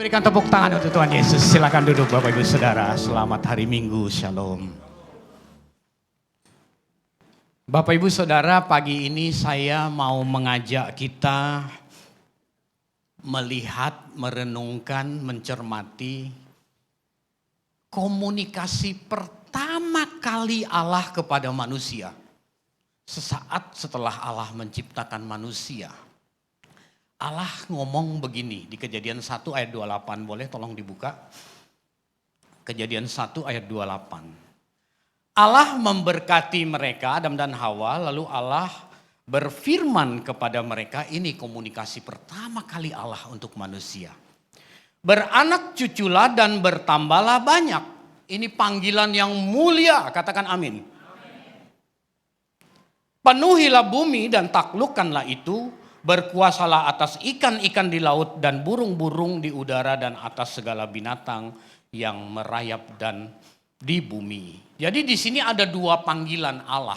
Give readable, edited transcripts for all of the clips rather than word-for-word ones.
Berikan tepuk tangan untuk Tuhan Yesus. Silakan duduk Bapak Ibu Saudara. Selamat hari Minggu. Shalom. Bapak Ibu Saudara, pagi ini saya mau mengajak kita melihat, merenungkan, mencermati komunikasi pertama kali Allah kepada manusia. Sesaat setelah Allah menciptakan manusia. Allah ngomong begini di Kejadian 1 ayat 28, boleh tolong dibuka. Kejadian 1 ayat 28. Allah memberkati mereka, Adam dan Hawa, lalu Allah berfirman kepada mereka, ini komunikasi pertama kali Allah untuk manusia. Beranak cuculah dan bertambahlah banyak. Ini panggilan yang mulia, katakan amin. Penuhilah bumi dan taklukkanlah itu. Berkuasalah atas ikan-ikan di laut dan burung-burung di udara dan atas segala binatang yang merayap dan di bumi. Jadi di sini ada dua panggilan Allah.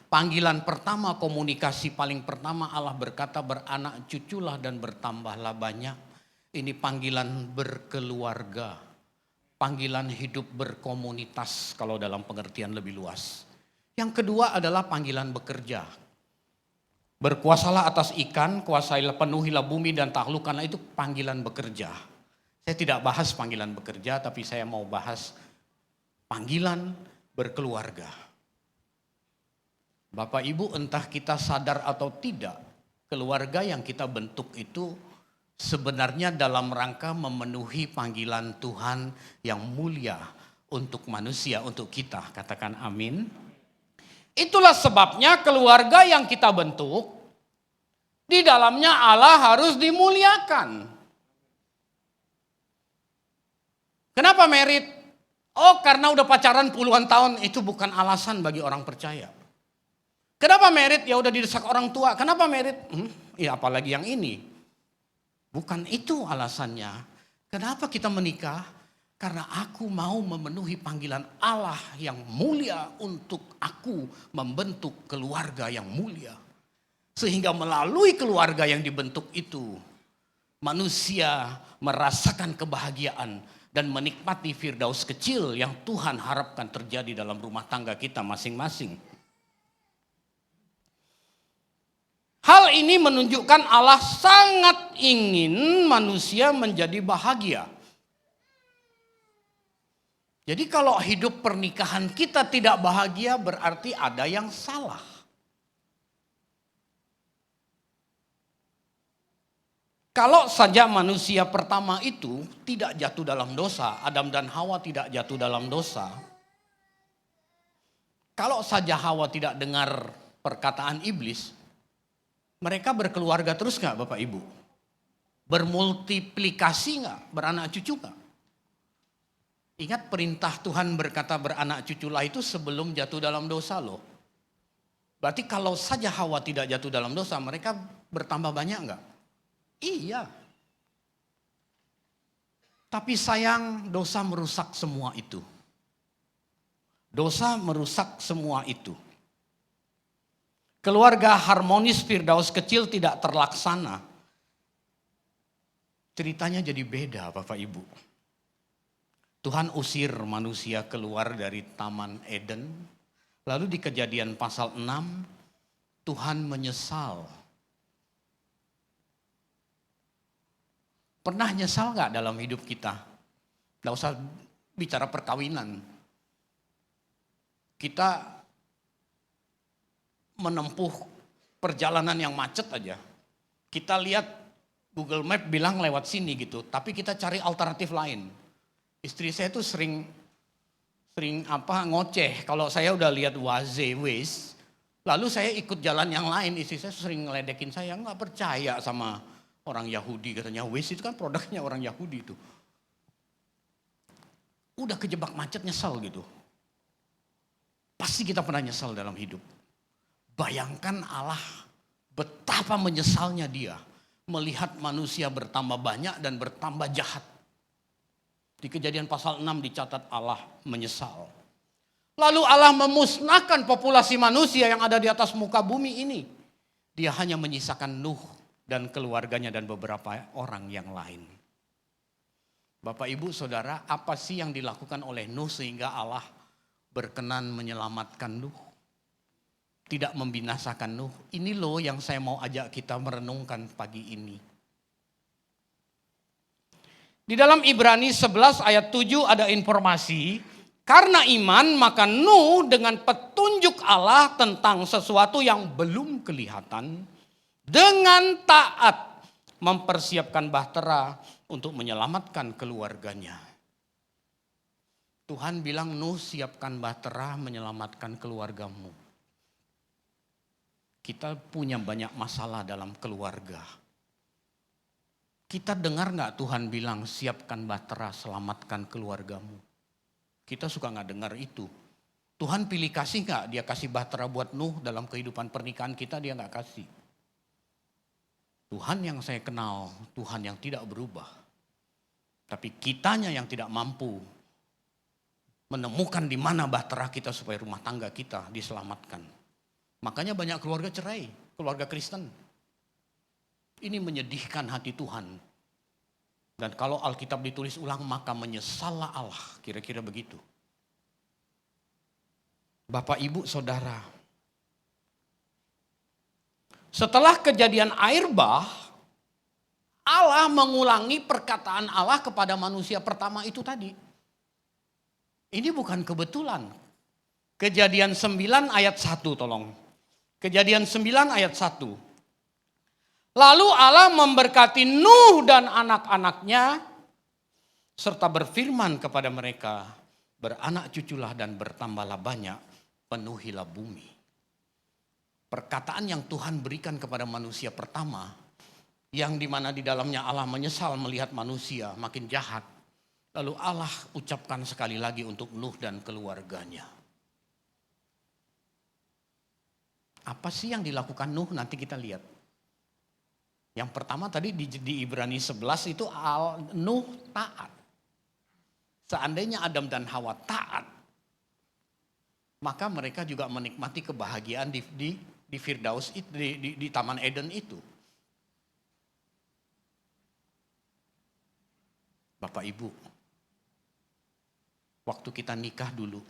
Panggilan pertama, komunikasi paling pertama Allah berkata beranak cuculah dan bertambahlah banyak. Ini panggilan berkeluarga. Panggilan hidup berkomunitas kalau dalam pengertian lebih luas. Yang kedua adalah panggilan bekerja. Berkuasalah atas ikan, kuasailah penuhilah bumi dan taklukkanlah, itu panggilan bekerja. Saya tidak bahas panggilan bekerja, tapi saya mau bahas panggilan berkeluarga. Bapak Ibu, entah kita sadar atau tidak, keluarga yang kita bentuk itu sebenarnya dalam rangka memenuhi panggilan Tuhan yang mulia untuk manusia, untuk kita. Katakan amin. Itulah sebabnya keluarga yang kita bentuk, di dalamnya Allah harus dimuliakan. Kenapa merit? Oh, karena udah pacaran puluhan tahun, itu bukan alasan bagi orang percaya. Kenapa merit? Ya udah didesak orang tua. Kenapa merit? Ya apalagi yang ini. Bukan itu alasannya. Kenapa kita menikah? Karena aku mau memenuhi panggilan Allah yang mulia untuk aku membentuk keluarga yang mulia. Sehingga melalui keluarga yang dibentuk itu, manusia merasakan kebahagiaan dan menikmati firdaus kecil yang Tuhan harapkan terjadi dalam rumah tangga kita masing-masing. Hal ini menunjukkan Allah sangat ingin manusia menjadi bahagia. Jadi kalau hidup pernikahan kita tidak bahagia berarti ada yang salah. Kalau saja manusia pertama itu tidak jatuh dalam dosa, Adam dan Hawa tidak jatuh dalam dosa. Kalau saja Hawa tidak dengar perkataan iblis, mereka berkeluarga terus gak Bapak Ibu? Bermultiplikasi gak? Beranak cucu gak? Ingat perintah Tuhan berkata beranak cuculah itu sebelum jatuh dalam dosa loh. Berarti kalau saja Hawa tidak jatuh dalam dosa, mereka bertambah banyak enggak? Iya. Tapi sayang dosa merusak semua itu. Dosa merusak semua itu. Keluarga harmonis firdaus kecil tidak terlaksana. Ceritanya jadi beda Bapak Ibu. Tuhan usir manusia keluar dari Taman Eden. Lalu di Kejadian pasal 6, Tuhan menyesal. Pernah nyesal gak dalam hidup kita? Gak usah bicara perkawinan. Kita menempuh perjalanan yang macet aja. Kita lihat Google Map bilang lewat sini gitu. Tapi kita cari alternatif lain. Istri saya tuh sering ngoceh. Kalau saya udah lihat Waze, lalu saya ikut jalan yang lain. Istri saya sering ngeledekin saya, nggak percaya sama orang Yahudi. Katanya Waze itu kan produknya orang Yahudi itu. Udah kejebak macet nyesel gitu. Pasti kita pernah nyesel dalam hidup. Bayangkan Allah betapa menyesalnya dia melihat manusia bertambah banyak dan bertambah jahat. Di Kejadian pasal 6 dicatat Allah menyesal. Lalu Allah memusnahkan populasi manusia yang ada di atas muka bumi ini. Dia hanya menyisakan Nuh dan keluarganya dan beberapa orang yang lain. Bapak Ibu Saudara, apa sih yang dilakukan oleh Nuh sehingga Allah berkenan menyelamatkan Nuh? Tidak membinasakan Nuh. Ini loh yang saya mau ajak kita merenungkan pagi ini. Di dalam Ibrani 11 ayat 7 ada informasi, karena iman maka Nuh dengan petunjuk Allah tentang sesuatu yang belum kelihatan, dengan taat mempersiapkan bahtera untuk menyelamatkan keluarganya. Tuhan bilang, Nuh siapkan bahtera menyelamatkan keluargamu. Kita punya banyak masalah dalam keluarga. Kita dengar gak Tuhan bilang siapkan bahtera selamatkan keluargamu? Kita suka gak dengar itu. Tuhan pilih kasih gak? Dia kasih bahtera buat Nuh dalam kehidupan pernikahan kita, dia gak kasih. Tuhan yang saya kenal, Tuhan yang tidak berubah. Tapi kitanya yang tidak mampu menemukan di mana bahtera kita supaya rumah tangga kita diselamatkan. Makanya banyak keluarga cerai, keluarga Kristen. Ini menyedihkan hati Tuhan. Dan kalau Alkitab ditulis ulang maka menyesallah Allah, kira-kira begitu. Bapak Ibu Saudara, setelah kejadian air bah, Allah mengulangi perkataan Allah kepada manusia pertama itu tadi. Ini bukan kebetulan. Kejadian 9 ayat 1 tolong. Kejadian 9 ayat 1. Lalu Allah memberkati Nuh dan anak-anaknya serta berfirman kepada mereka, beranak cuculah dan bertambahlah banyak, penuhilah bumi. Perkataan yang Tuhan berikan kepada manusia pertama, yang dimana di dalamnya Allah menyesal melihat manusia makin jahat. Lalu Allah ucapkan sekali lagi untuk Nuh dan keluarganya. Apa sih yang dilakukan Nuh? Nanti kita lihat. Yang pertama tadi di Ibrani 11 itu Nuh taat. Seandainya Adam dan Hawa taat, maka mereka juga menikmati kebahagiaan di Firdaus, di Taman Eden itu. Bapak Ibu, waktu kita nikah dulu,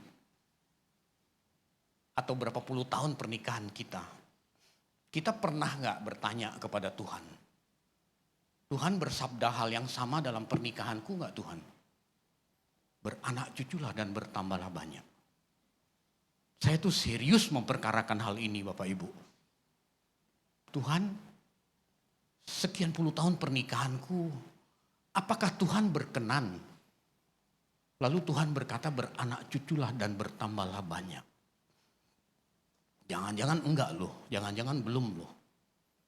atau berapa puluh tahun pernikahan kita pernah gak bertanya kepada Tuhan, Tuhan bersabda hal yang sama dalam pernikahanku gak Tuhan? Beranak cuculah dan bertambahlah banyak. Saya tuh serius memperkarakan hal ini Bapak Ibu. Tuhan, sekian puluh tahun pernikahanku, apakah Tuhan berkenan? Lalu Tuhan berkata beranak cuculah dan bertambahlah banyak. Jangan-jangan enggak loh, jangan-jangan belum loh.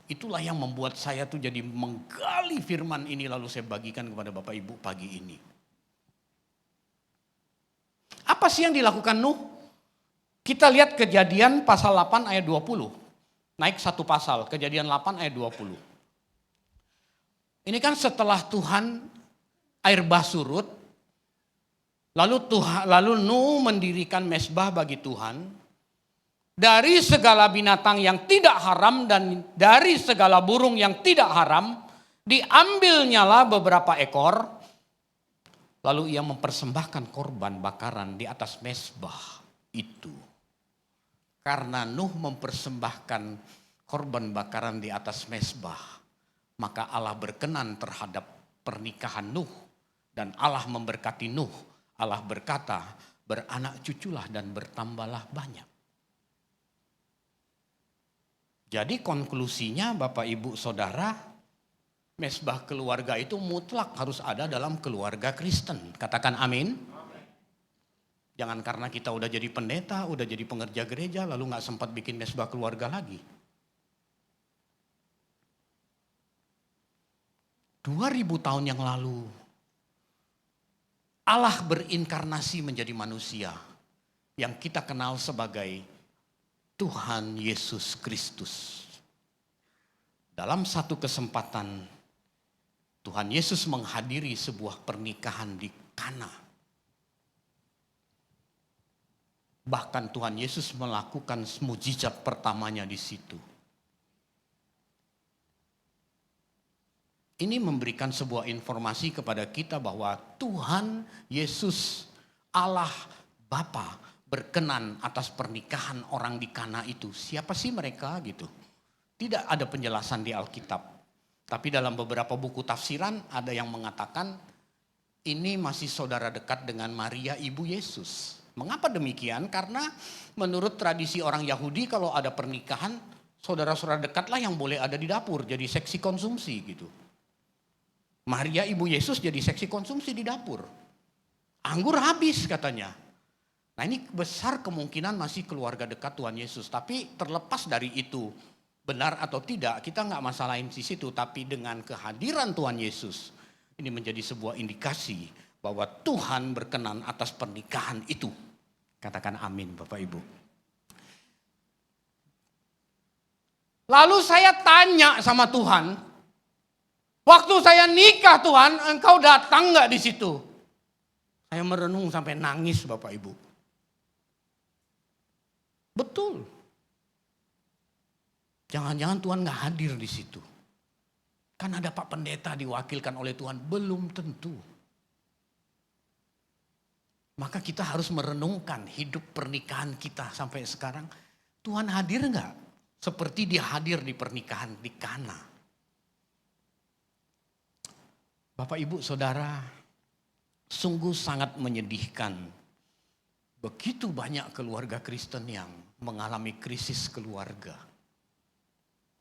Itulah yang membuat saya tuh jadi menggali firman ini lalu saya bagikan kepada Bapak Ibu pagi ini. Apa sih yang dilakukan Nuh? Kita lihat Kejadian pasal 8 ayat 20. Naik satu pasal, Kejadian 8 ayat 20. Ini kan setelah Tuhan air bah surut, lalu Nuh mendirikan mezbah bagi Tuhan. Dari segala binatang yang tidak haram dan dari segala burung yang tidak haram, diambilnyalah beberapa ekor. Lalu ia mempersembahkan korban bakaran di atas mezbah itu. Karena Nuh mempersembahkan korban bakaran di atas mezbah, maka Allah berkenan terhadap pernikahan Nuh. Dan Allah memberkati Nuh. Allah berkata, beranak cuculah dan bertambahlah banyak. Jadi konklusinya Bapak Ibu Saudara, mezbah keluarga itu mutlak harus ada dalam keluarga Kristen. Katakan amin. Jangan karena kita udah jadi pendeta, udah jadi pengerja gereja, lalu gak sempat bikin mezbah keluarga lagi. 2000 tahun yang lalu, Allah berinkarnasi menjadi manusia yang kita kenal sebagai Tuhan Yesus Kristus. Dalam satu kesempatan, Tuhan Yesus menghadiri sebuah pernikahan di Kana. Bahkan Tuhan Yesus melakukan mujizat pertamanya di situ. Ini memberikan sebuah informasi kepada kita bahwa Tuhan Yesus Allah Bapa berkenan atas pernikahan orang di Kana itu. Siapa sih mereka gitu? Tidak ada penjelasan di Alkitab. Tapi dalam beberapa buku tafsiran ada yang mengatakan ini masih saudara dekat dengan Maria ibu Yesus. Mengapa demikian? Karena menurut tradisi orang Yahudi kalau ada pernikahan, saudara-saudara dekatlah yang boleh ada di dapur, jadi seksi konsumsi gitu. Maria ibu Yesus jadi seksi konsumsi di dapur. Anggur habis katanya. Nah ini besar kemungkinan masih keluarga dekat Tuhan Yesus. Tapi terlepas dari itu, benar atau tidak, kita nggak masalahin di situ. Tapi dengan kehadiran Tuhan Yesus, ini menjadi sebuah indikasi bahwa Tuhan berkenan atas pernikahan itu. Katakan amin Bapak Ibu. Lalu saya tanya sama Tuhan, waktu saya nikah Tuhan, engkau datang nggak di situ? Saya merenung sampai nangis Bapak Ibu. Betul. Jangan-jangan Tuhan nggak hadir di situ. Kan ada Pak Pendeta diwakilkan oleh Tuhan, belum tentu. Maka kita harus merenungkan hidup pernikahan kita sampai sekarang. Tuhan hadir nggak? Seperti dia hadir di pernikahan di Kana. Bapak Ibu Saudara, sungguh sangat menyedihkan. Begitu banyak keluarga Kristen yang mengalami krisis keluarga.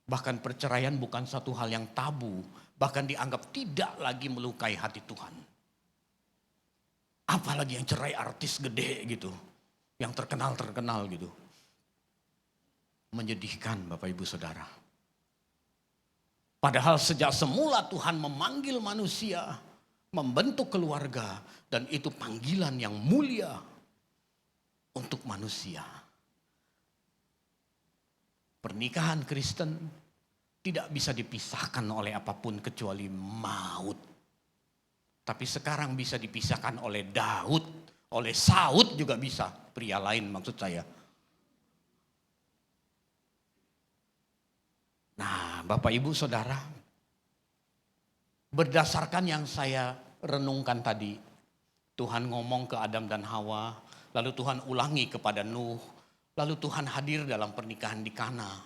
Bahkan perceraian bukan satu hal yang tabu. Bahkan dianggap tidak lagi melukai hati Tuhan. Apalagi yang cerai artis gede gitu. Yang terkenal gitu. Menyedihkan Bapak Ibu Saudara. Padahal sejak semula Tuhan memanggil manusia. Membentuk keluarga. Dan itu panggilan yang mulia. Untuk manusia. Pernikahan Kristen tidak bisa dipisahkan oleh apapun kecuali maut. Tapi sekarang bisa dipisahkan oleh Daud, oleh Saud juga bisa. Pria lain maksud saya. Nah Bapak Ibu Saudara, berdasarkan yang saya renungkan tadi, Tuhan ngomong ke Adam dan Hawa, lalu Tuhan ulangi kepada Nuh, lalu Tuhan hadir dalam pernikahan di Kana.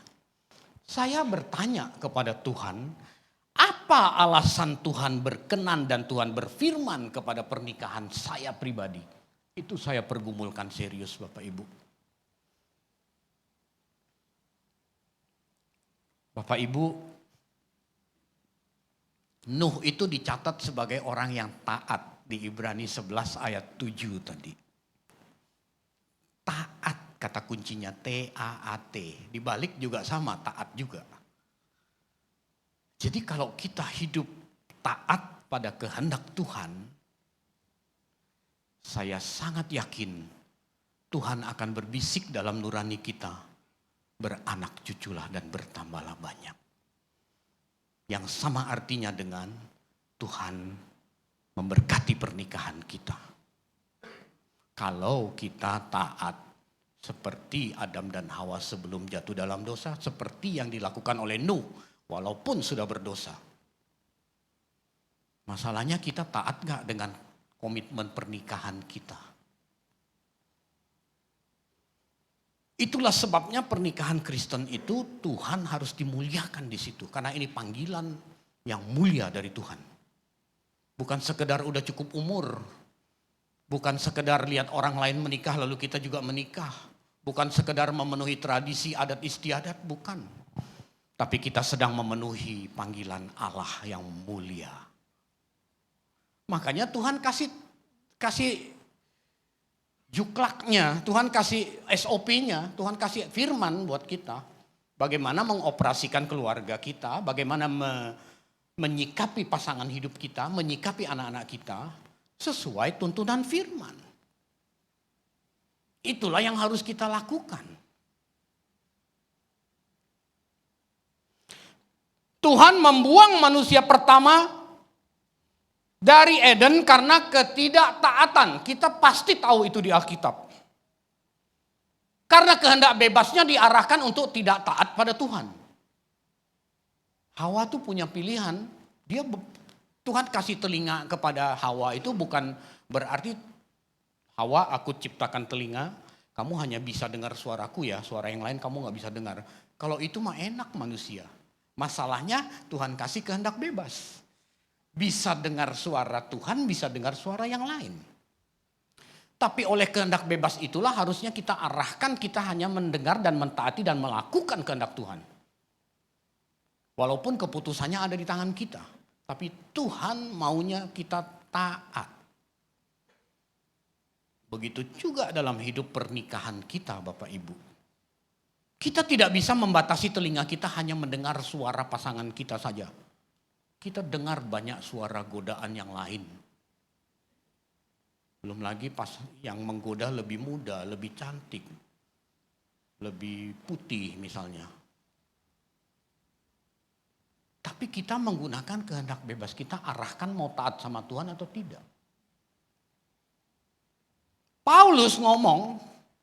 Saya bertanya kepada Tuhan, apa alasan Tuhan berkenan dan Tuhan berfirman kepada pernikahan saya pribadi? Itu saya pergumulkan serius Bapak Ibu. Bapak Ibu, Nuh itu dicatat sebagai orang yang taat di Ibrani 11 ayat 7 tadi. Taat kata kuncinya T-A-A-T. Dibalik juga sama, taat juga. Jadi kalau kita hidup taat pada kehendak Tuhan, saya sangat yakin Tuhan akan berbisik dalam nurani kita, beranak cuculah dan bertambahlah banyak. Yang sama artinya dengan Tuhan memberkati pernikahan kita. Kalau kita taat seperti Adam dan Hawa sebelum jatuh dalam dosa, seperti yang dilakukan oleh Nuh. Walaupun sudah berdosa. Masalahnya kita taat gak dengan komitmen pernikahan kita. Itulah sebabnya pernikahan Kristen itu Tuhan harus dimuliakan di situ. Karena ini panggilan yang mulia dari Tuhan. Bukan sekedar udah cukup umur. Bukan sekedar lihat orang lain menikah lalu kita juga menikah. Bukan sekedar memenuhi tradisi adat istiadat, bukan. Tapi kita sedang memenuhi panggilan Allah yang mulia. Makanya Tuhan kasih juklaknya, Tuhan kasih SOP-nya, Tuhan kasih firman buat kita. Bagaimana mengoperasikan keluarga kita, bagaimana menyikapi pasangan hidup kita, menyikapi anak-anak kita sesuai tuntunan firman. Itulah yang harus kita lakukan. Tuhan membuang manusia pertama dari Eden karena ketidaktaatan. Kita pasti tahu itu di Alkitab. Karena kehendak bebasnya diarahkan untuk tidak taat pada Tuhan. Hawa tuh punya pilihan, Dia Tuhan kasih telinga kepada Hawa itu bukan berarti Hawa aku ciptakan telinga, kamu hanya bisa dengar suaraku ya, suara yang lain kamu nggak bisa dengar. Kalau itu mah enak manusia. Masalahnya Tuhan kasih kehendak bebas. Bisa dengar suara Tuhan, bisa dengar suara yang lain. Tapi oleh kehendak bebas itulah harusnya kita arahkan, kita hanya mendengar dan mentaati dan melakukan kehendak Tuhan. Walaupun keputusannya ada di tangan kita. Tapi Tuhan maunya kita taat. Begitu juga dalam hidup pernikahan kita Bapak Ibu. Kita tidak bisa membatasi telinga kita hanya mendengar suara pasangan kita saja. Kita dengar banyak suara godaan yang lain. Belum lagi pas yang menggoda lebih muda, lebih cantik, lebih putih misalnya. Tapi kita menggunakan kehendak bebas kita arahkan mau taat sama Tuhan atau tidak. Paulus ngomong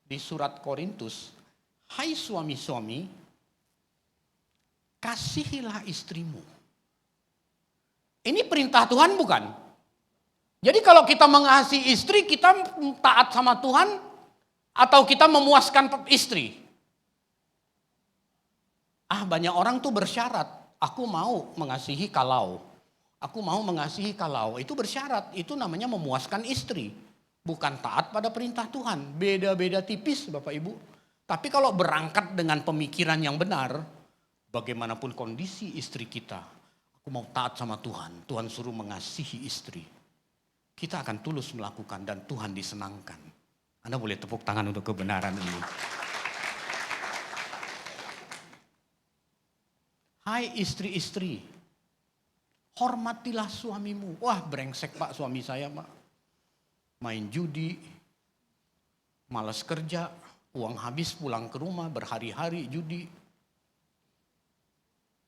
di surat Korintus, hai suami-suami, kasihilah istrimu. Ini perintah Tuhan bukan? Jadi kalau kita mengasihi istri, kita taat sama Tuhan atau kita memuaskan istri? Banyak orang tuh bersyarat, aku mau mengasihi kalau. Aku mau mengasihi kalau. Itu bersyarat, itu namanya memuaskan istri. Bukan taat pada perintah Tuhan. Beda-beda tipis Bapak Ibu. Tapi kalau berangkat dengan pemikiran yang benar, bagaimanapun kondisi istri kita, aku mau taat sama Tuhan. Tuhan suruh mengasihi istri. Kita akan tulus melakukan dan Tuhan disenangkan. Anda boleh tepuk tangan untuk kebenaran ini. Hai istri-istri, hormatilah suamimu. Wah brengsek Pak suami saya Pak. Main judi, malas kerja, uang habis pulang ke rumah berhari-hari judi.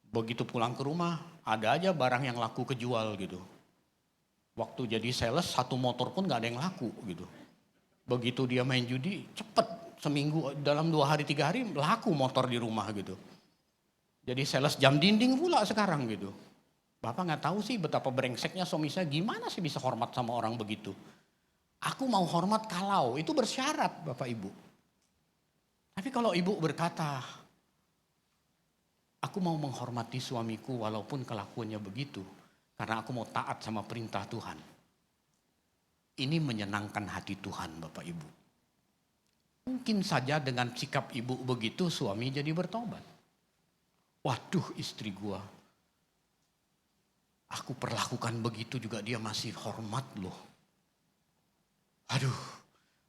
Begitu pulang ke rumah ada aja barang yang laku kejual gitu. Waktu jadi sales satu motor pun gak ada yang laku gitu. Begitu dia main judi cepet seminggu dalam 2 hari 3 hari laku motor di rumah gitu. Jadi sales jam dinding pula sekarang gitu. Bapak gak tahu sih betapa brengseknya suami saya gimana sih bisa hormat sama orang begitu. Aku mau hormat kalau, itu bersyarat Bapak Ibu. Tapi kalau ibu berkata, aku mau menghormati suamiku walaupun kelakuannya begitu. Karena aku mau taat sama perintah Tuhan. Ini menyenangkan hati Tuhan Bapak Ibu. Mungkin saja dengan sikap ibu begitu suami jadi bertobat. Waduh istri gua. Aku perlakukan begitu juga dia masih hormat loh. Aduh,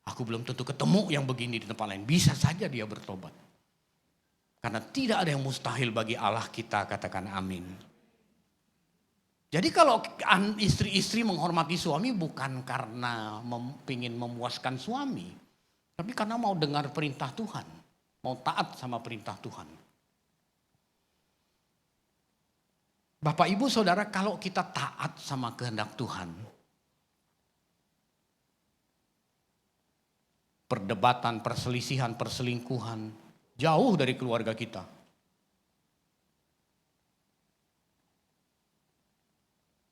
aku belum tentu ketemu yang begini di tempat lain. Bisa saja dia bertobat. Karena tidak ada yang mustahil bagi Allah kita, katakan amin. Jadi kalau istri-istri menghormati suami bukan karena ingin memuaskan suami. Tapi karena mau dengar perintah Tuhan. Mau taat sama perintah Tuhan. Bapak Ibu Saudara kalau kita taat sama kehendak Tuhan. Perdebatan, perselisihan, perselingkuhan jauh dari keluarga kita.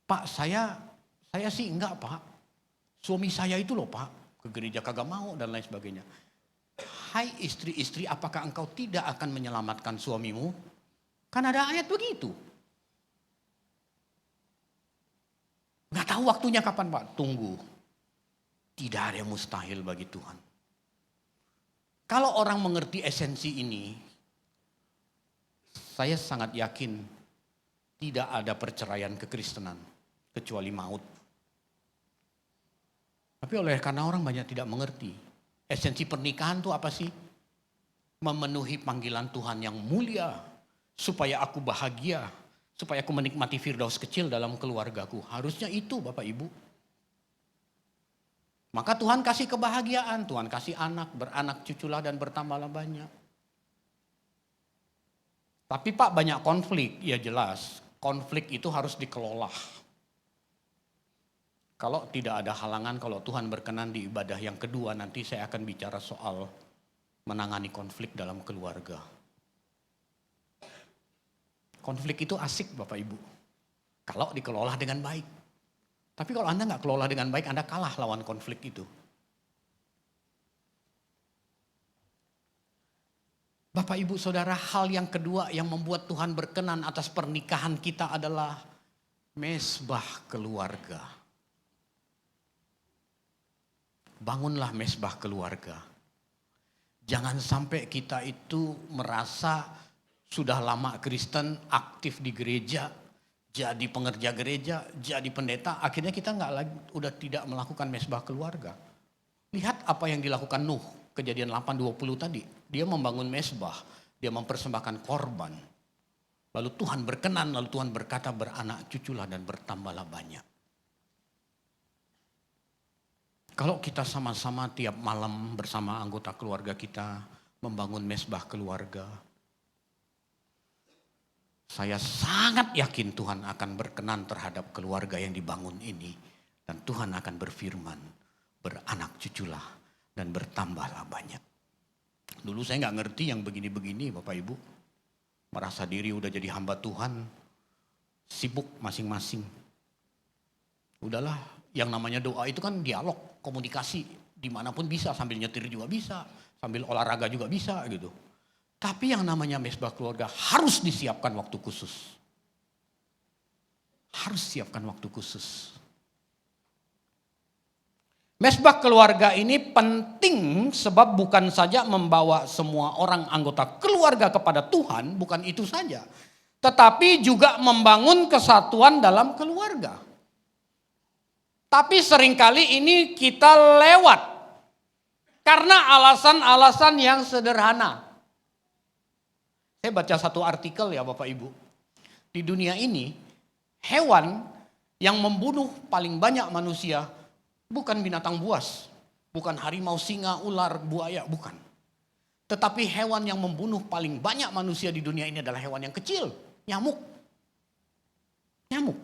Pak saya sih enggak Pak. Suami saya itu loh Pak, ke gereja kagak mau dan lain sebagainya. Hai istri-istri apakah engkau tidak akan menyelamatkan suamimu? Kan ada ayat begitu. Enggak tahu waktunya kapan Pak, tunggu. Tidak ada yang mustahil bagi Tuhan. Kalau orang mengerti esensi ini, saya sangat yakin tidak ada perceraian kekristenan kecuali maut. Tapi karena orang banyak tidak mengerti, esensi pernikahan itu apa sih? Memenuhi panggilan Tuhan yang mulia, supaya aku bahagia, supaya aku menikmati firdaus kecil dalam keluargaku. Harusnya itu Bapak Ibu. Maka Tuhan kasih kebahagiaan, Tuhan kasih anak, beranak cuculah dan bertambahlah banyak. Tapi Pak banyak konflik, ya jelas. Konflik itu harus dikelola. Kalau tidak ada halangan, kalau Tuhan berkenan di ibadah yang kedua, nanti saya akan bicara soal menangani konflik dalam keluarga. Konflik itu asik Bapak Ibu. Kalau dikelola dengan baik. Tapi kalau Anda nggak kelola dengan baik, Anda kalah lawan konflik itu. Bapak, Ibu, Saudara, hal yang kedua yang membuat Tuhan berkenan atas pernikahan kita adalah mesbah keluarga. Bangunlah mesbah keluarga. Jangan sampai kita itu merasa sudah lama Kristen, aktif di gereja, jadi pengerja gereja, jadi pendeta, akhirnya kita udah tidak melakukan mesbah keluarga. Lihat apa yang dilakukan Nuh, Kejadian 8:20 tadi. Dia membangun mesbah, dia mempersembahkan korban. Lalu Tuhan berkenan, lalu Tuhan berkata, beranak cuculah dan bertambahlah banyak. Kalau kita sama-sama tiap malam bersama anggota keluarga kita membangun mesbah keluarga, saya sangat yakin Tuhan akan berkenan terhadap keluarga yang dibangun ini. Dan Tuhan akan berfirman, beranak cuculah dan bertambahlah banyak. Dulu saya nggak ngerti yang begini-begini Bapak Ibu. Merasa diri udah jadi hamba Tuhan, sibuk masing-masing. Udahlah, yang namanya doa itu kan dialog, komunikasi. Dimanapun bisa, sambil nyetir juga bisa, sambil olahraga juga bisa gitu. Tapi yang namanya mesbah keluarga harus disiapkan waktu khusus. Harus siapkan waktu khusus. Mesbah keluarga ini penting sebab bukan saja membawa semua orang anggota keluarga kepada Tuhan, bukan itu saja. Tetapi juga membangun kesatuan dalam keluarga. Tapi seringkali ini kita lewat karena alasan-alasan yang sederhana. Saya baca satu artikel ya Bapak Ibu. Di dunia ini hewan yang membunuh paling banyak manusia bukan binatang buas, bukan harimau, singa, ular, buaya, bukan. Tetapi hewan yang membunuh paling banyak manusia di dunia ini adalah hewan yang kecil, nyamuk. Nyamuk.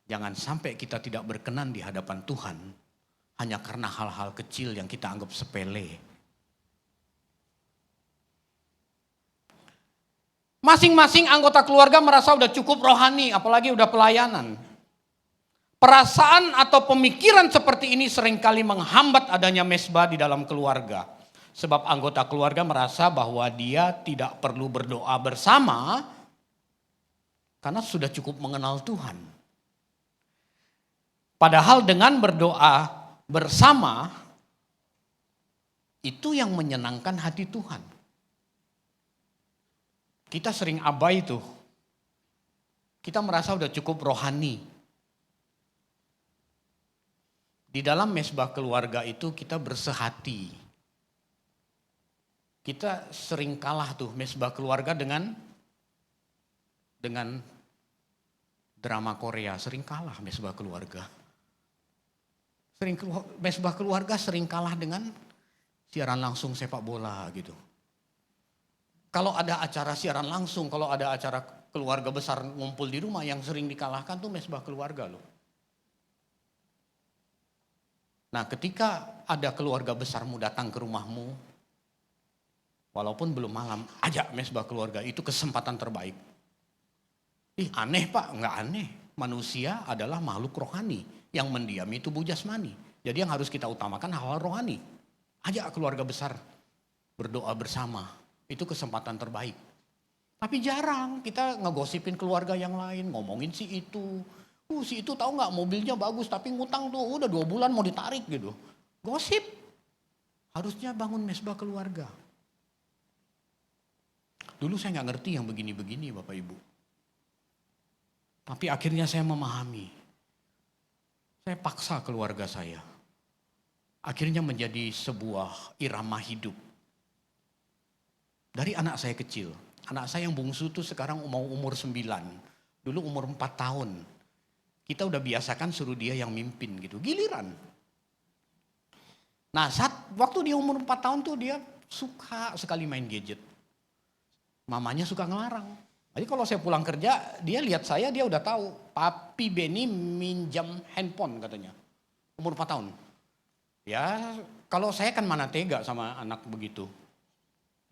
Jangan sampai kita tidak berkenan di hadapan Tuhan hanya karena hal-hal kecil yang kita anggap sepele. Masing-masing anggota keluarga merasa udah cukup rohani, apalagi udah pelayanan. Perasaan atau pemikiran seperti ini seringkali menghambat adanya mesbah di dalam keluarga. Sebab anggota keluarga merasa bahwa dia tidak perlu berdoa bersama karena sudah cukup mengenal Tuhan. Padahal dengan berdoa bersama itu yang menyenangkan hati Tuhan. Kita sering abai tuh. Kita merasa udah cukup rohani. Di dalam mesbah keluarga itu kita bersehati. Kita sering kalah tuh mesbah keluarga dengan drama Korea. Sering kalah mesbah keluarga. Mesbah keluarga sering kalah dengan siaran langsung sepak bola gitu. Kalau ada acara siaran langsung, kalau ada acara keluarga besar ngumpul di rumah, yang sering dikalahkan tuh mesbah keluarga loh. Nah, ketika ada keluarga besarmu datang ke rumahmu, walaupun belum malam, ajak mesbah keluarga, itu kesempatan terbaik. Ih, aneh Pak, enggak aneh. Manusia adalah makhluk rohani yang mendiami tubuh jasmani. Jadi yang harus kita utamakan hal-hal rohani. Ajak keluarga besar berdoa bersama, itu kesempatan terbaik. Tapi jarang kita ngegosipin keluarga yang lain, ngomongin si itu. Si itu tahu nggak mobilnya bagus tapi ngutang tuh udah 2 bulan mau ditarik gitu. Gosip. Harusnya bangun mesbah keluarga. Dulu saya nggak ngerti yang begini-begini Bapak Ibu. Tapi akhirnya saya memahami. Saya paksa keluarga saya. Akhirnya menjadi sebuah irama hidup. Dari anak saya kecil. Anak saya yang bungsu tuh sekarang mau umur 9. Dulu umur 4 tahun. Kita udah biasakan suruh dia yang mimpin gitu, giliran. Nah waktu dia umur 4 tahun tuh dia suka sekali main gadget. Mamanya suka ngelarang. Jadi kalau saya pulang kerja, dia lihat saya, dia udah tahu. Papi Benny minjam handphone katanya. Umur 4 tahun. Ya kalau saya kan mana tega sama anak begitu.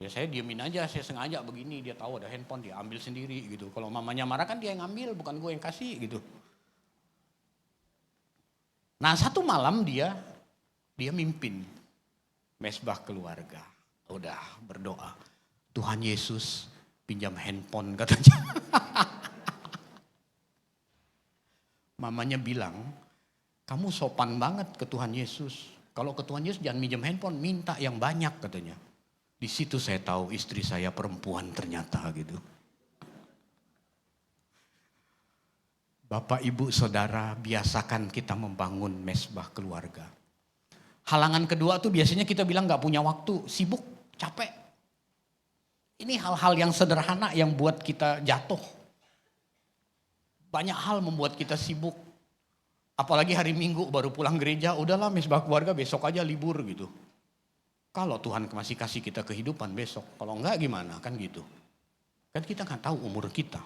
Ya saya diemin aja, saya sengaja begini, dia tahu ada handphone, dia ambil sendiri gitu. Kalau mamanya marah kan dia yang ngambil, bukan gue yang kasih gitu. Nah satu malam dia mimpin mesbah keluarga. Udah berdoa, Tuhan Yesus pinjam handphone katanya. Mamanya bilang, kamu sopan banget ke Tuhan Yesus. Kalau ke Tuhan Yesus jangan minjem handphone, minta yang banyak katanya. Di situ saya tahu istri saya perempuan ternyata gitu. Bapak, Ibu, Saudara, biasakan kita membangun mesbah keluarga. Halangan kedua tuh biasanya kita bilang gak punya waktu, sibuk, capek. Ini hal-hal yang sederhana yang buat kita jatuh. Banyak hal membuat kita sibuk. Apalagi hari Minggu baru pulang gereja, udahlah mesbah keluarga besok aja libur gitu. Kalau Tuhan masih kasih kita kehidupan besok, kalau enggak gimana kan gitu. Kan kita gak tahu umur kita.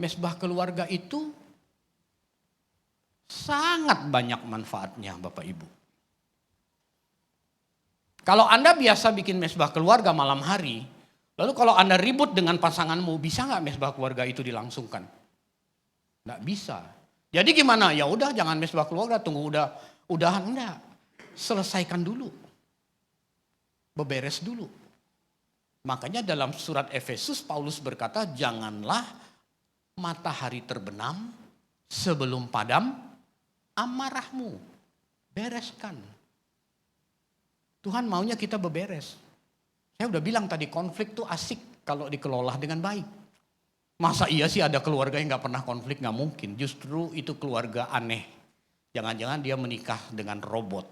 Mesbah keluarga itu sangat banyak manfaatnya Bapak Ibu. Kalau Anda biasa bikin mesbah keluarga malam hari, lalu kalau Anda ribut dengan pasanganmu, bisa nggak mesbah keluarga itu dilangsungkan? Nggak bisa. Jadi gimana? Ya udah jangan mesbah keluarga, tunggu udahan enggak. Selesaikan dulu. Beberes dulu. Makanya dalam surat Efesus Paulus berkata, janganlah matahari terbenam sebelum padam amarahmu. Bereskan. Tuhan maunya kita beberes. Saya udah bilang tadi konflik tuh asik kalau dikelola dengan baik. Masa iya sih ada keluarga yang gak pernah konflik? Gak mungkin. Justru itu keluarga aneh. Jangan-jangan dia menikah dengan robot.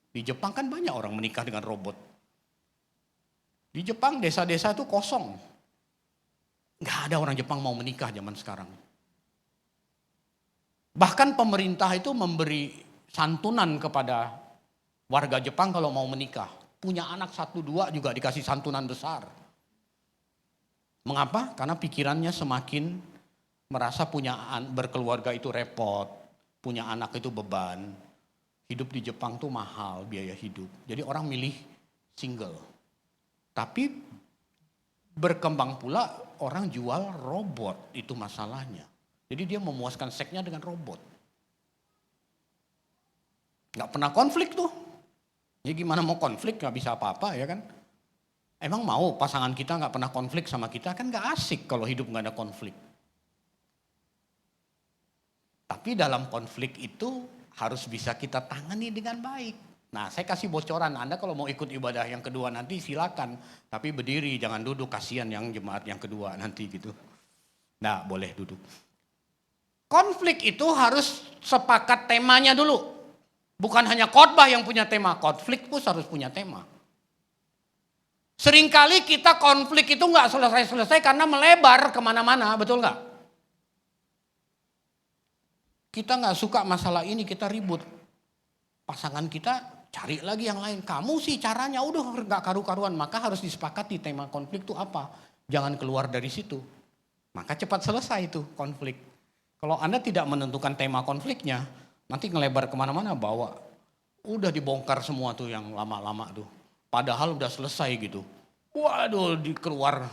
Di Jepang kan banyak orang menikah dengan robot. Di Jepang desa-desa itu kosong. Gak ada orang Jepang mau menikah zaman sekarang. Bahkan pemerintah itu memberi santunan kepada warga Jepang kalau mau menikah. Punya anak 1-2 juga dikasih santunan besar. Mengapa? Karena pikirannya semakin merasa berkeluarga itu repot. Punya anak itu beban. Hidup di Jepang tuh mahal biaya hidup. Jadi orang milih single. Tapi berkembang pula orang jual robot, itu masalahnya. Jadi dia memuaskan seksnya dengan robot. Gak pernah konflik tuh. Ya gimana mau konflik, gak bisa apa-apa ya kan. Emang mau pasangan kita gak pernah konflik sama kita, kan gak asik kalau hidup gak ada konflik. Tapi dalam konflik itu harus bisa kita tangani dengan baik. Nah saya kasih bocoran, Anda kalau mau ikut ibadah yang kedua nanti silakan. Tapi berdiri, jangan duduk, kasihan yang jemaat yang kedua nanti gitu. Nah boleh duduk. Konflik itu harus sepakat temanya dulu. Bukan hanya khotbah yang punya tema, konflik pun harus punya tema. Seringkali kita konflik itu gak selesai-selesai karena melebar kemana-mana, betul gak? Kita gak suka masalah ini, kita ribut. Pasangan kita cari lagi yang lain. Kamu sih caranya udah gak karu-karuan. Maka harus disepakati tema konflik itu apa. Jangan keluar dari situ. Maka cepat selesai itu konflik. Kalau Anda tidak menentukan tema konfliknya, nanti ngelebar kemana-mana bawa. Udah dibongkar semua tuh yang lama-lama tuh. Padahal udah selesai gitu. Waduh dikeluar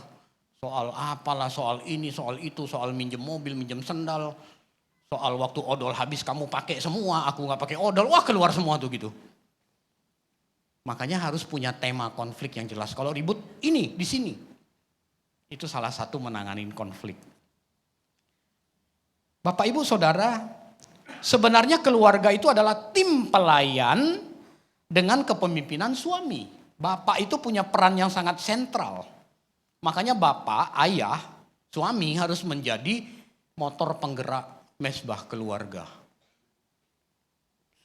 soal apalah, soal ini, soal itu, soal minjem mobil, minjem sendal. Soal waktu odol habis kamu pakai semua, aku gak pakai odol. Wah keluar semua tuh gitu. Makanya harus punya tema konflik yang jelas. Kalau ribut ini, di sini. Itu salah satu menanganin konflik. Bapak Ibu Saudara, sebenarnya keluarga itu adalah tim pelayan dengan kepemimpinan suami. Bapak itu punya peran yang sangat sentral. Makanya bapak, ayah, suami harus menjadi motor penggerak mesbah keluarga.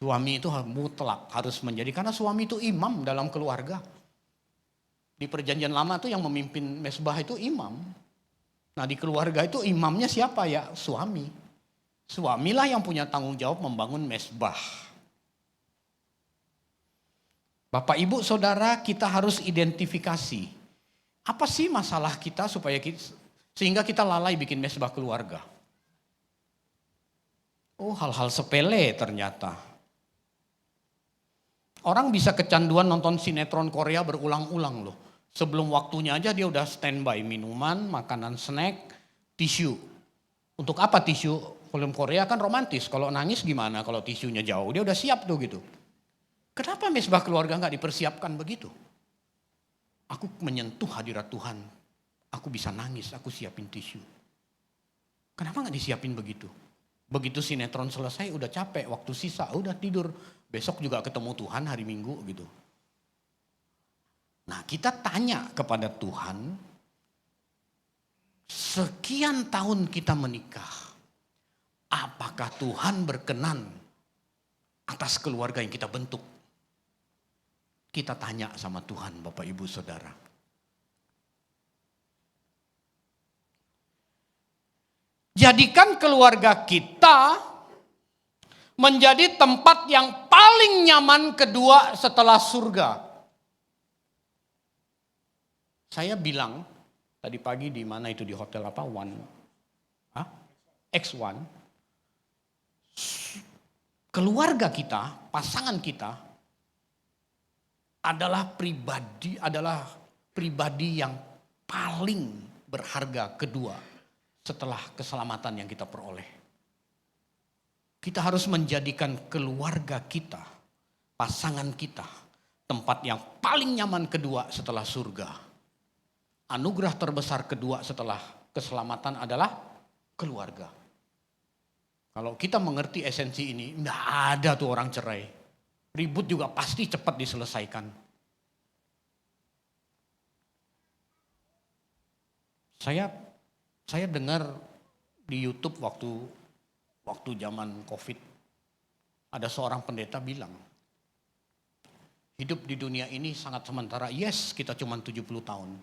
Suami itu mutlak harus menjadi, karena suami itu imam dalam keluarga. Di perjanjian lama itu yang memimpin mesbah itu imam. Nah di keluarga itu imamnya siapa ya? Suami. Suamilah yang punya tanggung jawab membangun mesbah. Bapak Ibu Saudara, kita harus identifikasi. Apa sih masalah kita sehingga kita lalai bikin mesbah keluarga? Oh hal-hal sepele ternyata. Orang bisa kecanduan nonton sinetron Korea berulang-ulang loh. Sebelum waktunya aja dia udah standby minuman, makanan, snack, tisu. Untuk apa tisu? Film Korea kan romantis. Kalau nangis gimana kalau tisunya jauh? Dia udah siap tuh gitu. Kenapa misbah keluarga nggak dipersiapkan begitu? Aku menyentuh hadirat Tuhan. Aku bisa nangis, aku siapin tisu. Kenapa nggak disiapin begitu? Begitu sinetron selesai udah capek, waktu sisa udah tidur. Besok juga ketemu Tuhan hari Minggu gitu. Nah kita tanya kepada Tuhan, sekian tahun kita menikah, apakah Tuhan berkenan atas keluarga yang kita bentuk? Kita tanya sama Tuhan Bapak Ibu Saudara. Jadikan keluarga kita menjadi tempat yang paling nyaman kedua setelah surga. Saya bilang tadi pagi di mana itu, di hotel apa? X1. Keluarga kita, pasangan kita adalah pribadi yang paling berharga kedua setelah keselamatan yang kita peroleh. Kita harus menjadikan keluarga kita, pasangan kita, tempat yang paling nyaman kedua setelah surga. Anugerah terbesar kedua setelah keselamatan adalah keluarga. Kalau kita mengerti esensi ini, enggak ada tuh orang cerai. Ribut juga pasti cepat diselesaikan. Saya dengar di YouTube waktu zaman COVID, ada seorang pendeta bilang, hidup di dunia ini sangat sementara. Yes, kita cuma 70 tahun.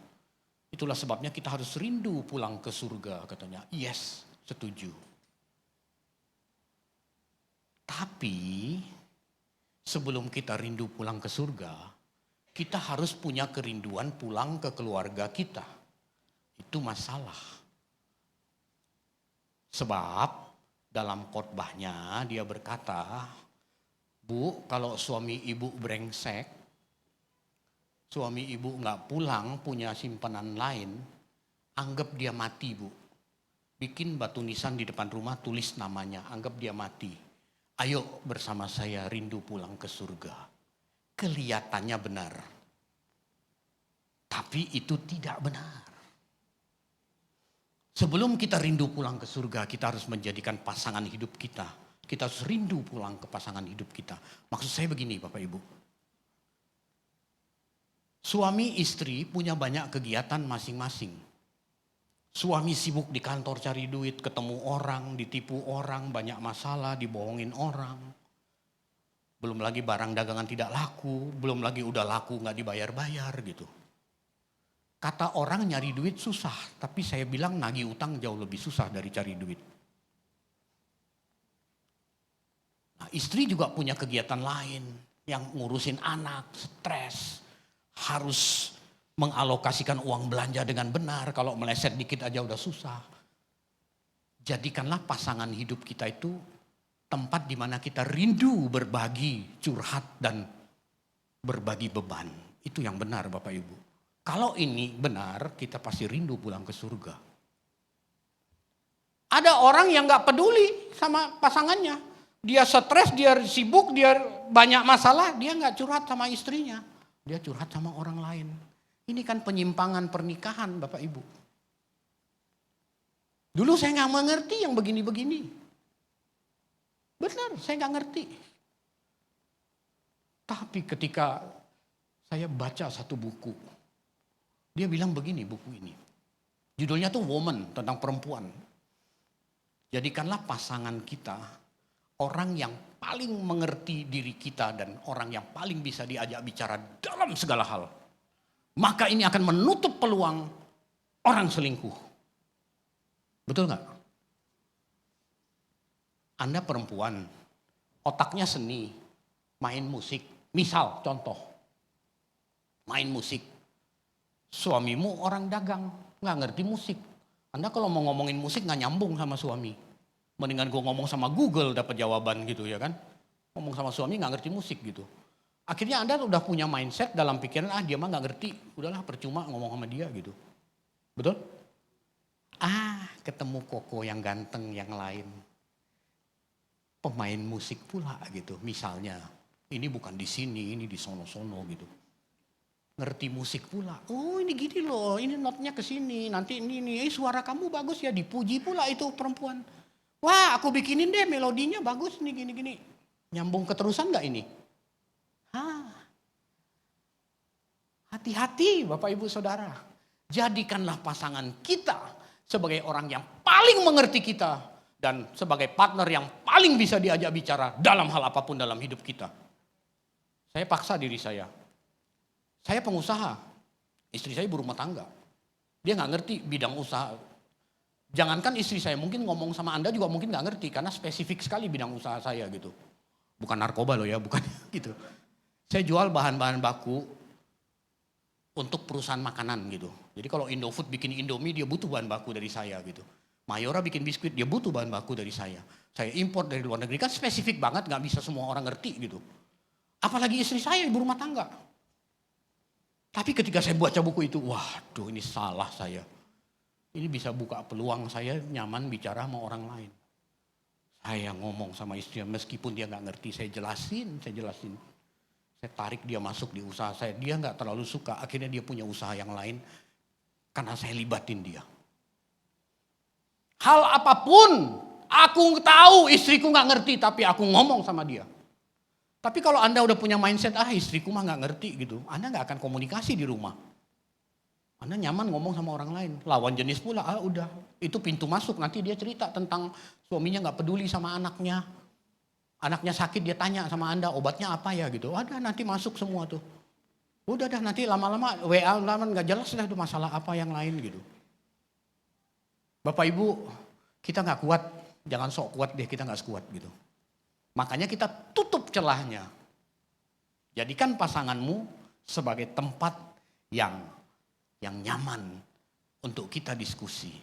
Itulah sebabnya kita harus rindu pulang ke surga, katanya. Yes, setuju. Tapi sebelum kita rindu pulang ke surga, kita harus punya kerinduan pulang ke keluarga kita. Itu masalah. Sebab dalam khotbahnya dia berkata, Bu, kalau suami ibu brengsek, suami ibu nggak pulang punya simpanan lain, anggap dia mati, Bu. Bikin batu nisan di depan rumah, tulis namanya, anggap dia mati. Ayo bersama saya rindu pulang ke surga. Kelihatannya benar, tapi itu tidak benar. Sebelum kita rindu pulang ke surga, kita harus menjadikan pasangan hidup kita. Kita harus rindu pulang ke pasangan hidup kita. Maksud saya begini Bapak Ibu. Suami istri punya banyak kegiatan masing-masing. Suami sibuk di kantor cari duit, ketemu orang, ditipu orang, banyak masalah, dibohongin orang. Belum lagi barang dagangan tidak laku, belum lagi udah laku nggak dibayar-bayar gitu. Kata orang nyari duit susah, tapi saya bilang nagih utang jauh lebih susah dari cari duit. Nah, istri juga punya kegiatan lain yang ngurusin anak, stres, harus mengalokasikan uang belanja dengan benar, kalau meleset dikit aja udah susah. Jadikanlah pasangan hidup kita itu tempat di mana kita rindu berbagi, curhat, dan berbagi beban. Itu yang benar Bapak Ibu. Kalau ini benar, kita pasti rindu pulang ke surga. Ada orang yang gak peduli sama pasangannya. Dia stres, dia sibuk, dia banyak masalah, dia gak curhat sama istrinya. Dia curhat sama orang lain. Ini kan penyimpangan pernikahan Bapak Ibu. Dulu saya gak mengerti yang begini-begini. Benar, saya gak ngerti. Tapi ketika saya baca satu buku, dia bilang begini buku ini. Judulnya tuh Woman, tentang perempuan. Jadikanlah pasangan kita orang yang paling mengerti diri kita dan orang yang paling bisa diajak bicara dalam segala hal. Maka ini akan menutup peluang orang selingkuh. Betul gak? Anda perempuan, otaknya seni, main musik. Misal, contoh, main musik. Suamimu orang dagang, gak ngerti musik. Anda kalau mau ngomongin musik gak nyambung sama suami. Mendingan gue ngomong sama Google dapat jawaban gitu ya kan. Ngomong sama suami gak ngerti musik gitu. Akhirnya Anda udah punya mindset dalam pikiran, dia mah nggak ngerti, udahlah percuma ngomong sama dia gitu. Betul? Ketemu koko yang ganteng yang lain. Pemain musik pula gitu misalnya. Ini bukan di sini, ini di sono-sono gitu. Ngerti musik pula. Oh ini gini loh, ini notnya ke sini, nanti ini suara kamu bagus ya, dipuji pula itu perempuan. Wah aku bikinin deh melodinya bagus nih gini-gini. Nyambung keterusan gak ini? Hati-hati Bapak Ibu Saudara. Jadikanlah pasangan kita sebagai orang yang paling mengerti kita. Dan sebagai partner yang paling bisa diajak bicara dalam hal apapun dalam hidup kita. Saya paksa diri saya. Saya pengusaha. Istri saya ibu rumah tangga. Dia gak ngerti bidang usaha. Jangankan istri saya, mungkin ngomong sama Anda juga mungkin gak ngerti. Karena spesifik sekali bidang usaha saya gitu. Bukan narkoba loh ya, bukan gitu. Saya jual bahan-bahan baku untuk perusahaan makanan gitu. Jadi kalau Indofood bikin Indomie dia butuh bahan baku dari saya gitu. Mayora bikin biskuit dia butuh bahan baku dari saya. Saya import dari luar negeri kan spesifik banget gak bisa semua orang ngerti gitu. Apalagi istri saya ibu rumah tangga. Tapi ketika saya baca buku itu, waduh ini salah saya. Ini bisa buka peluang saya nyaman bicara sama orang lain. Saya ngomong sama istri meskipun dia gak ngerti saya jelasin. Saya tarik dia masuk di usaha saya. Dia gak terlalu suka. Akhirnya dia punya usaha yang lain. Karena saya libatin dia. Hal apapun. Aku tahu istriku gak ngerti. Tapi aku ngomong sama dia. Tapi kalau Anda udah punya mindset. Istriku mah gak ngerti gitu. Anda gak akan komunikasi di rumah. Anda nyaman ngomong sama orang lain. Lawan jenis pula. Udah. Itu pintu masuk. Nanti dia cerita tentang suaminya gak peduli sama anaknya. Anaknya sakit dia tanya sama Anda obatnya apa ya gitu. Ada nanti masuk semua tuh. Udah dah nanti lama-lama WA gak jelas dah itu masalah apa yang lain gitu. Bapak Ibu kita gak kuat. Jangan sok kuat deh kita gak sekuat gitu. Makanya kita tutup celahnya. Jadikan pasanganmu sebagai tempat yang nyaman untuk kita diskusi.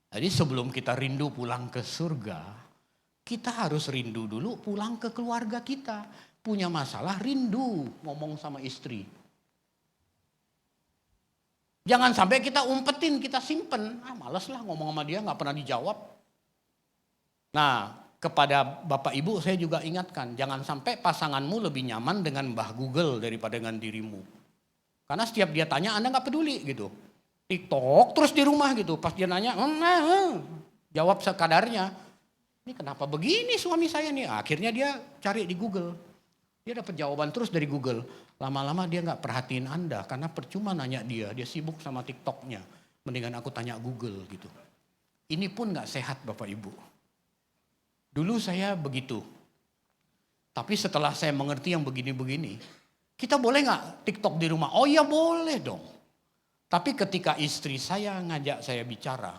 Jadi sebelum kita rindu pulang ke surga, kita harus rindu dulu pulang ke keluarga kita. Punya masalah rindu ngomong sama istri. Jangan sampai kita umpetin, kita simpen. Males lah ngomong sama dia gak pernah dijawab. Nah kepada Bapak Ibu saya juga ingatkan. Jangan sampai pasanganmu lebih nyaman dengan Mbah Google daripada dengan dirimu. Karena setiap dia tanya Anda gak peduli gitu. TikTok terus di rumah gitu. Pas dia nanya jawab sekadarnya. Ini kenapa begini suami saya nih? Akhirnya dia cari di Google. Dia dapat jawaban terus dari Google. Lama-lama dia gak perhatiin Anda. Karena percuma nanya dia. Dia sibuk sama TikToknya. Mendingan aku tanya Google gitu. Ini pun gak sehat Bapak Ibu. Dulu saya begitu. Tapi setelah saya mengerti yang begini-begini. Kita boleh gak TikTok di rumah? Oh iya boleh dong. Tapi ketika istri saya ngajak saya bicara.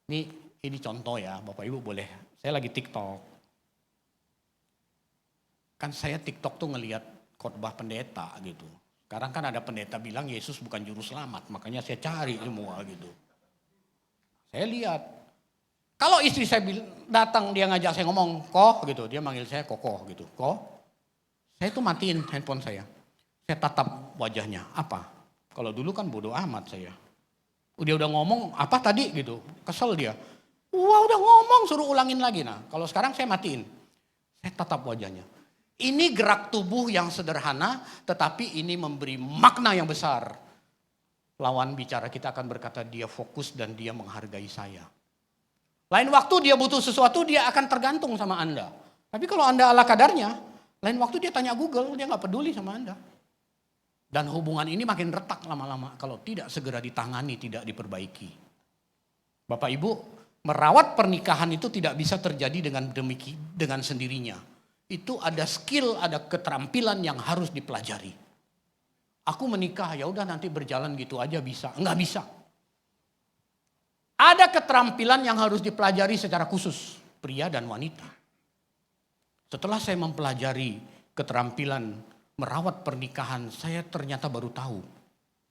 Ini contoh ya Bapak Ibu boleh. Saya lagi TikTok. Kan saya TikTok tuh ngelihat khotbah pendeta gitu. Sekarang kan ada pendeta bilang Yesus bukan juru selamat. Makanya saya cari semua gitu. Saya lihat. Kalau istri saya datang dia ngajak saya ngomong koh gitu. Dia manggil saya kokoh gitu. Koh. Saya tuh matiin handphone saya. Saya tatap wajahnya. Apa? Kalau dulu kan bodoh amat saya. Dia udah ngomong apa tadi gitu. Kesel dia. Wah udah ngomong suruh ulangin lagi. Nah kalau sekarang saya matiin. Saya tatap wajahnya. Ini gerak tubuh yang sederhana. Tetapi ini memberi makna yang besar. Lawan bicara kita akan berkata dia fokus dan dia menghargai saya. Lain waktu dia butuh sesuatu dia akan tergantung sama Anda. Tapi kalau Anda ala kadarnya. Lain waktu dia tanya Google dia gak peduli sama Anda. Dan hubungan ini makin retak lama-lama. Kalau tidak segera ditangani tidak diperbaiki. Bapak Ibu. Merawat pernikahan itu tidak bisa terjadi dengan sendirinya. Itu ada skill, ada keterampilan yang harus dipelajari. Aku menikah, ya udah nanti berjalan gitu aja bisa. Enggak bisa. Ada keterampilan yang harus dipelajari secara khusus. Pria dan wanita. Setelah saya mempelajari keterampilan merawat pernikahan, saya ternyata baru tahu.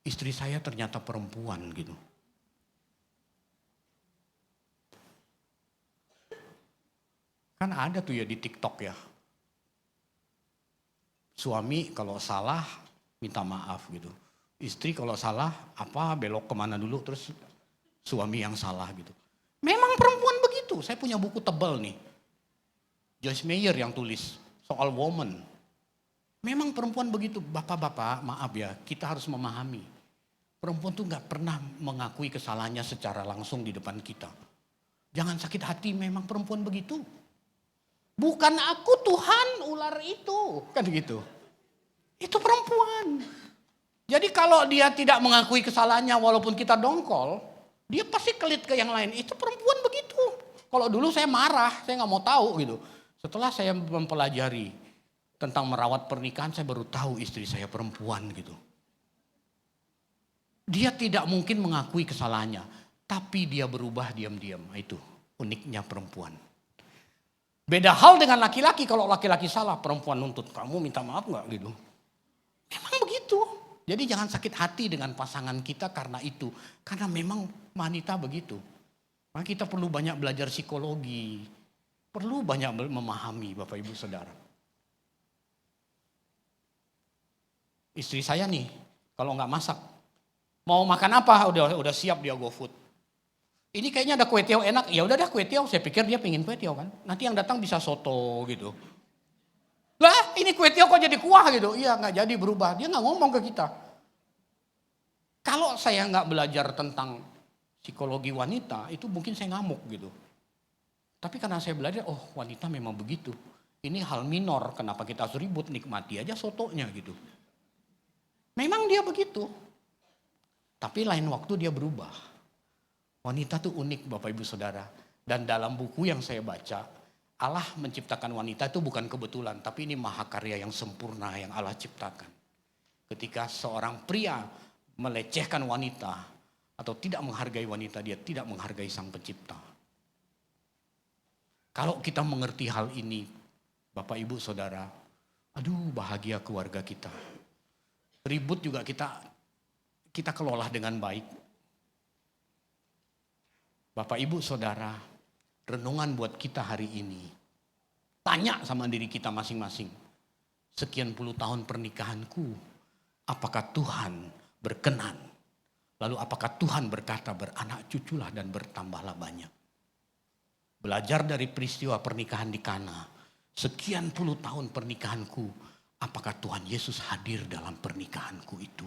Istri saya ternyata perempuan gitu. Kan ada tuh ya di TikTok ya. Suami kalau salah minta maaf gitu. Istri kalau salah belok kemana dulu terus suami yang salah gitu. Memang perempuan begitu. Saya punya buku tebal nih. Joyce Meyer yang tulis soal woman. Memang perempuan begitu. Bapak-bapak maaf ya, kita harus memahami. Perempuan tuh gak pernah mengakui kesalahannya secara langsung di depan kita. Jangan sakit hati, memang perempuan begitu. Bukan aku Tuhan, ular itu. Kan gitu. Itu perempuan. Jadi kalau dia tidak mengakui kesalahannya walaupun kita dongkol, dia pasti kelit ke yang lain. Itu perempuan begitu. Kalau dulu saya marah, saya gak mau tahu gitu. Setelah saya mempelajari tentang merawat pernikahan, saya baru tahu istri saya perempuan gitu. Dia tidak mungkin mengakui kesalahannya, tapi dia berubah diam-diam. Itu uniknya perempuan. Beda hal dengan laki-laki, kalau laki-laki salah, perempuan nuntut, kamu minta maaf gak gitu. Memang begitu. Jadi jangan sakit hati dengan pasangan kita karena itu. Karena memang wanita begitu. Maka kita perlu banyak belajar psikologi. Perlu banyak memahami Bapak Ibu Saudara. Istri saya nih, kalau gak masak, mau makan apa udah siap dia GoFood. Ini kayaknya ada kue tiaw enak, ya udah dah kue tiaw. Saya pikir dia pengen kue tiaw kan. Nanti yang datang bisa soto gitu. Lah ini kue tiaw kok jadi kuah gitu. Iya gak jadi berubah, dia gak ngomong ke kita. Kalau saya gak belajar tentang psikologi wanita, itu mungkin saya ngamuk gitu. Tapi karena saya belajar, oh wanita memang begitu. Ini hal minor, kenapa kita harus ribut, nikmati aja sotonya gitu. Memang dia begitu. Tapi lain waktu dia berubah. Wanita tuh unik Bapak Ibu Saudara. Dan dalam buku yang saya baca, Allah menciptakan wanita itu bukan kebetulan. Tapi ini mahakarya yang sempurna yang Allah ciptakan. Ketika seorang pria melecehkan wanita atau tidak menghargai wanita, dia tidak menghargai sang pencipta. Kalau kita mengerti hal ini, Bapak Ibu Saudara, aduh bahagia keluarga kita. Ribut juga kita kelola dengan baik. Bapak Ibu Saudara, renungan buat kita hari ini. Tanya sama diri kita masing-masing. Sekian puluh tahun pernikahanku, apakah Tuhan berkenan? Lalu apakah Tuhan berkata beranak cuculah dan bertambahlah banyak? Belajar dari peristiwa pernikahan di Kana. Sekian puluh tahun pernikahanku, apakah Tuhan Yesus hadir dalam pernikahanku itu?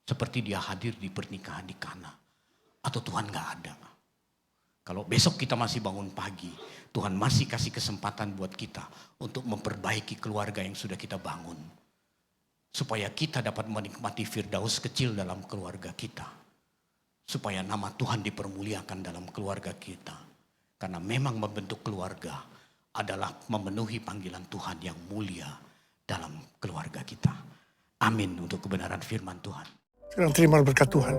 Seperti dia hadir di pernikahan di Kana. Atau Tuhan gak ada? Kalau besok kita masih bangun pagi, Tuhan masih kasih kesempatan buat kita untuk memperbaiki keluarga yang sudah kita bangun. Supaya kita dapat menikmati firdaus kecil dalam keluarga kita. Supaya nama Tuhan dipermuliakan dalam keluarga kita. Karena memang membentuk keluarga adalah memenuhi panggilan Tuhan yang mulia dalam keluarga kita. Amin untuk kebenaran firman Tuhan. Sekarang terima berkat Tuhan.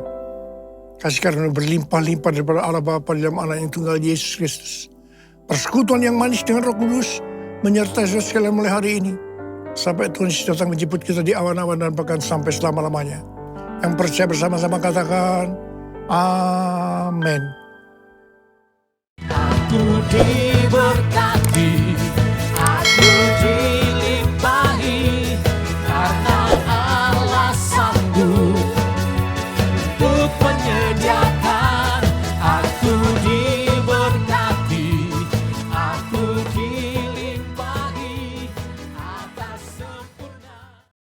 Kasih karunia berlimpah-limpah daripada Allah Bapa di dalam Anak yang tunggal Yesus Kristus. Persekutuan yang manis dengan Roh Kudus menyertai saudara sekalian mulai hari ini. Sampai Tuhan Yesus datang menjemput kita di awan-awan dan bahkan sampai selama-lamanya. Yang percaya bersama-sama katakan, Amin. Aku diberkati, aku